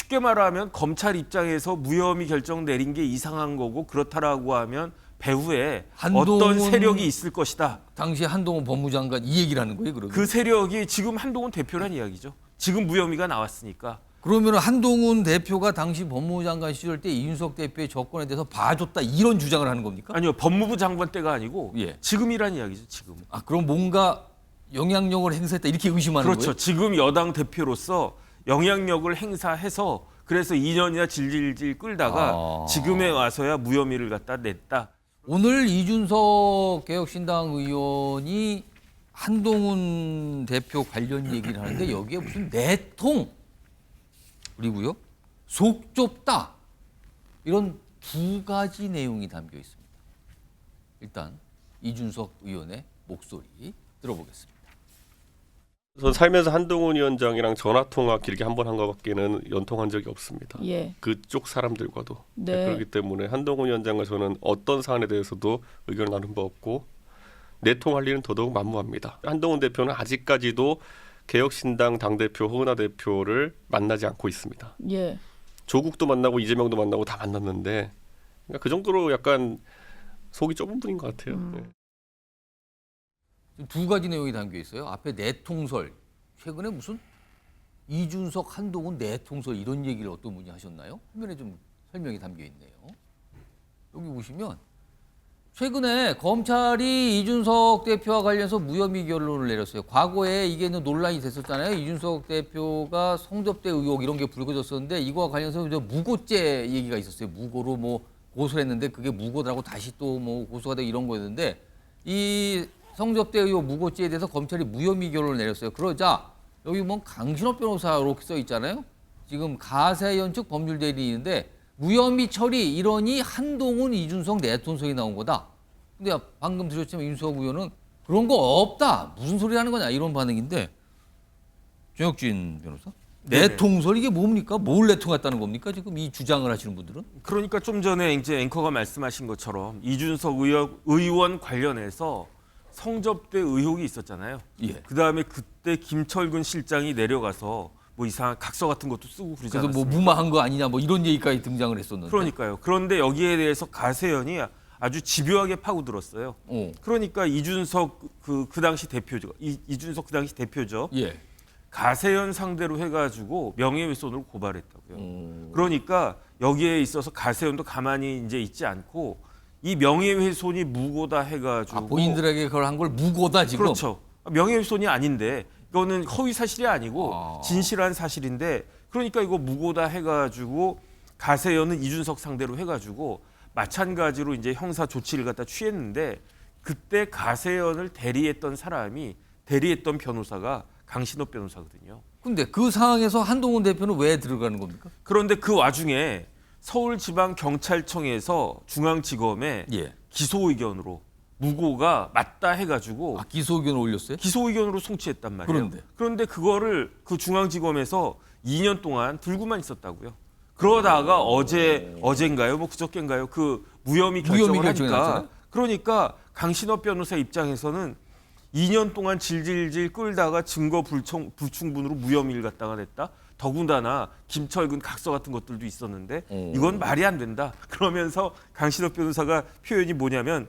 쉽게 말하면 검찰 입장에서 무혐의 결정 내린 게 이상한 거고 그렇다라고 하면 배후에 어떤 세력이 있을 것이다. 당시 한동훈 법무장관 이 얘기를 하는 거예요, 그러면? 그 세력이 지금 한동훈 대표란 이야기죠. 지금 무혐의가 나왔으니까. 그러면 한동훈 대표가 당시 법무장관 시절 때 이준석 대표의 접근에 대해서 봐줬다 이런 주장을 하는 겁니까? 아니요, 법무부 장관 때가 아니고 예. 지금이란 이야기죠. 지금. 아, 그럼 뭔가 영향력을 행사했다 이렇게 의심하는 그렇죠. 거예요? 지금 여당 대표로서 영향력을 행사해서 그래서 2년이나 질질질 끌다가 지금에 와서야 무혐의를 갖다 냈다. 오늘 이준석 개혁신당 의원이 한동훈 대표 관련 얘기를 하는데 여기에 무슨 내통 그리고요 속 좁다 이런 두 가지 내용이 담겨 있습니다. 일단 이준석 의원의 목소리 들어보겠습니다. 전 살면서 한동훈 위원장이랑 전화 통화 길게 한 번 한 것밖에는 연통한 적이 없습니다. 예. 그쪽 사람들과도. 네. 그렇기 때문에 한동훈 위원장과 저는 어떤 사안에 대해서도 의견을 나눈 바 없고 내통할 일은 더더욱 만무합니다. 한동훈 대표는 아직까지도 개혁신당 당대표 허은하 대표를 만나지 않고 있습니다. 예. 조국도 만나고 이재명도 만나고 다 만났는데 그러니까 그 정도로 약간 속이 좁은 분인 것 같아요. 네. 두 가지 내용이 담겨 있어요. 앞에 내통설. 최근에 무슨 이준석, 한동훈 내통설 이런 얘기를 어떤 분이 하셨나요? 화면에 좀 설명이 담겨 있네요. 여기 보시면 최근에 검찰이 이준석 대표와 관련해서 무혐의 결론을 내렸어요. 과거에 이게 논란이 됐었잖아요. 이준석 대표가 성접대 의혹 이런 게 불거졌었는데 이거와 관련해서 이제 무고죄 얘기가 있었어요. 무고로 뭐 고소를 했는데 그게 무고라고 다시 또 뭐 고소가 되고 이런 거였는데 이 성접대 의혹 무고죄에 대해서 검찰이 무혐의 결론을 내렸어요. 그러자 여기 뭐 강신업 변호사 이렇게 써 있잖아요. 지금 가세연 측 법률 대리인인데 무혐의 처리 일원이 한동훈, 이준석 내통설이 나온 거다. 근데 방금 들었지만 윤수석 의원은 그런 거 없다. 무슨 소리 하는 거냐 이런 반응인데 정혁진 변호사? 내통설 이게 뭡니까? 뭘 내통했다는 겁니까? 지금 이 주장을 하시는 분들은? 그러니까 좀 전에 이제 앵커가 말씀하신 것처럼 이준석 의원 관련해서 성접대 의혹이 있었잖아요. 예. 그다음에 그때 김철근 실장이 내려가서 뭐 이상한 각서 같은 것도 쓰고 그러지 그래서 뭐 않았습니까? 무마한 거 아니냐 뭐 이런 얘기까지 등장을 했었는데. 그러니까요. 그런데 여기에 대해서 가세연이 아주 집요하게 파고들었어요. 그러니까 이준석 그 당시 대표죠. 이준석 그 당시 대표죠. 예. 가세연 상대로 해가지고 명예훼손으로 고발했다고요. 그러니까 여기에 있어서 가세연도 가만히 이제 있지 않고 이 명예훼손이 무고다 해가지고 본인들에게 그걸 한 걸 무고다 지금. 그렇죠. 명예훼손이 아닌데 이거는 허위 사실이 아니고 진실한 사실인데 그러니까 이거 무고다 해가지고 가세연은 이준석 상대로 해가지고 마찬가지로 이제 형사 조치를 갖다 취했는데 그때 가세연을 대리했던 변호사가 강신업 변호사거든요. 근데 그 상황에서 한동훈 대표는 왜 들어가는 겁니까? 그런데 그 와중에 서울지방경찰청에서 중앙지검에 예. 기소 의견으로 무고가 맞다 해가지고 기소 의견을 올렸어요? 기소 의견으로 송치했단 말이에요. 그런데 그거를 그 중앙지검에서 2년 동안 들고만 있었다고요. 그러다가 어젠가요, 뭐 그저께인가요, 그 무혐의 결정을 하니까 났잖아요? 그러니까 강신업 변호사 입장에서는 2년 동안 질질질 끌다가 증거 불충분으로 무혐의를 갖다가 냈다. 더군다나 김철근 각서 같은 것들도 있었는데 이건 말이 안 된다. 그러면서 강신업 변호사가 표현이 뭐냐면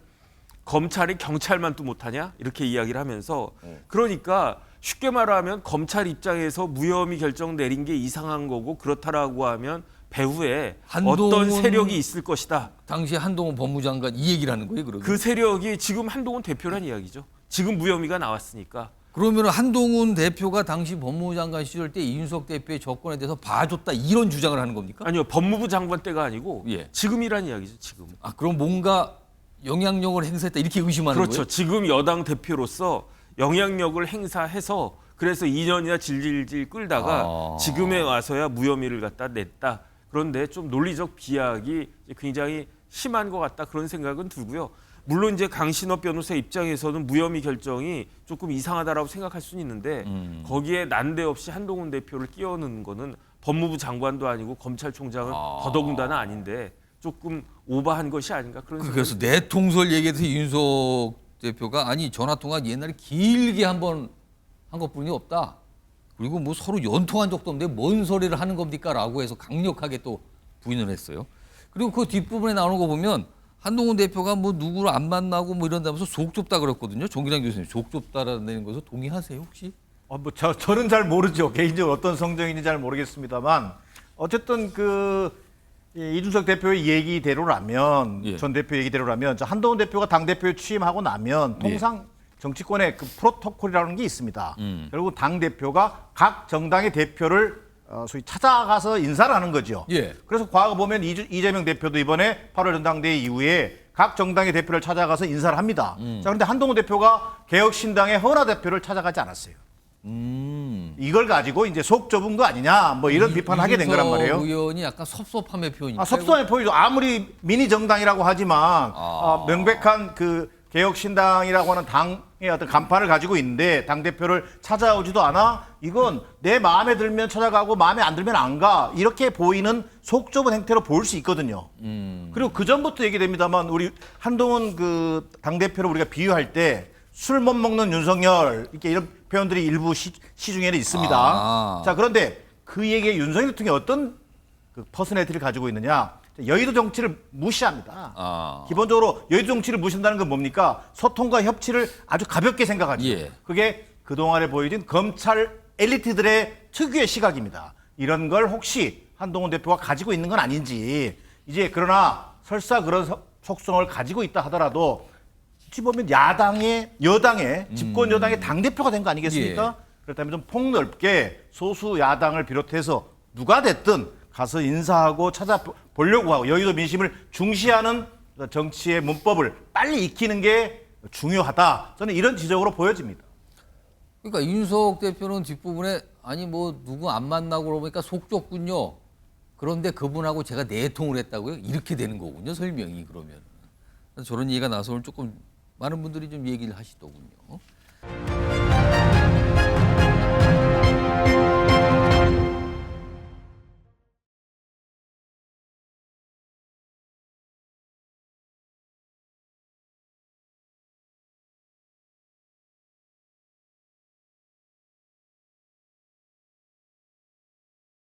검찰이 경찰만 또 못하냐 이렇게 이야기를 하면서 그러니까 쉽게 말하면 검찰 입장에서 무혐의 결정 내린 게 이상한 거고 그렇다라고 하면 배후에 어떤 세력이 있을 것이다. 당시 한동훈 법무장관 이 얘기를 하는 거예요, 그러면? 그 세력이 지금 한동훈 대표란 이야기죠. 지금 무혐의가 나왔으니까. 그러면 한동훈 대표가 당시 법무장관 시절 때 이준석 대표의 접근에 대해서 봐줬다 이런 주장을 하는 겁니까? 아니요, 법무부 장관 때가 아니고 예. 지금이란 이야기죠. 지금. 아, 그럼 뭔가 영향력을 행사했다 이렇게 의심하는 그렇죠. 거예요? 지금 여당 대표로서 영향력을 행사해서 그래서 2년이나 질질질 끌다가 지금에 와서야 무혐의를 갖다 냈다. 그런데 좀 논리적 비약이 굉장히 심한 것 같다 그런 생각은 들고요. 물론 이제 강신업 변호사 입장에서는 무혐의 결정이 조금 이상하다라고 생각할 수는 있는데 거기에 난데없이 한동훈 대표를 끼워넣는 거는 법무부 장관도 아니고 검찰총장은 더더군다나 아닌데 조금 오버한 것이 아닌가 그런 생각이 그래서 내통설 얘기해서 이준석 대표가 아니 전화통화 옛날에 길게 한 번 한 것뿐이 없다. 그리고 뭐 서로 연통한 적도 없는데 뭔 소리를 하는 겁니까라고 해서 강력하게 또 부인을 했어요. 그리고 그 뒷부분에 나오는 거 보면 한동훈 대표가 뭐 누구를 안 만나고 뭐 이런다면서 속 좁다 그랬거든요. 정기랑 교수님 속 좁다라는 것을 동의하세요 혹시? 뭐 저는 잘 모르죠. 개인적으로 어떤 성정인지 잘 모르겠습니다만 어쨌든 이준석 대표의 얘기대로라면 예. 전 대표 얘기대로라면 한동훈 대표가 당 대표에 취임하고 나면 통상 정치권의 그 프로토콜이라는 게 있습니다. 결국 당 대표가 각 정당의 대표를 소위 찾아가서 인사를 하는 거죠. 예. 그래서 과거 보면 이재명 대표도 이번에 8월 전당대회 이후에 각 정당의 대표를 찾아가서 인사를 합니다. 자, 그런데 한동훈 대표가 개혁신당의 허은하 대표를 찾아가지 않았어요. 이걸 가지고 이제 속 좁은 거 아니냐, 뭐 이런 비판을 하게 된 거란 말이에요. 이준석 의원이 약간 섭섭함의 표현이니까. 섭섭한 표현이죠. 아무리 미니 정당이라고 하지만 명백한 그 개혁신당이라고 하는 당의 어떤 간판을 가지고 있는데 당 대표를 찾아오지도 않아. 이건 내 마음에 들면 찾아가고 마음에 안 들면 안 가. 이렇게 보이는 속 좁은 행태로 볼 수 있거든요. 그리고 그 전부터 얘기됩니다만 우리 한동훈 그 당 대표를 우리가 비유할 때 술 못 먹는 윤석열 이렇게 이런 표현들이 일부 시중에는 있습니다. 자, 그런데 그 얘기에 윤석열 대통령이 어떤 그 퍼스널리티를 가지고 있느냐? 여의도 정치를 무시합니다. 기본적으로 여의도 정치를 무시한다는 건 뭡니까? 소통과 협치를 아주 가볍게 생각하죠. 예. 그게 그동안에 보여진 검찰 엘리트들의 특유의 시각입니다. 이런 걸 혹시 한동훈 대표가 가지고 있는 건 아닌지. 이제 그러나 설사 그런 속성을 가지고 있다 하더라도 어찌 보면 여당의 집권 여당의 당대표가 된 거 아니겠습니까? 예. 그렇다면 좀 폭넓게 소수 야당을 비롯해서 누가 됐든 가서 인사하고 찾아보려고 하고 여의도 민심을 중시하는 정치의 문법을 빨리 익히는 게 중요하다. 저는 이런 지적으로 보여집니다. 그러니까 이준석 대표는 뒷부분에 아니 뭐 누구 안 만나고 그러니까 속 좁군요. 그런데 그분하고 제가 내통을 했다고요? 이렇게 되는 거군요. 설명이 그러면. 저런 얘기가 나서 오늘 조금 많은 분들이 좀 얘기를 하시더군요.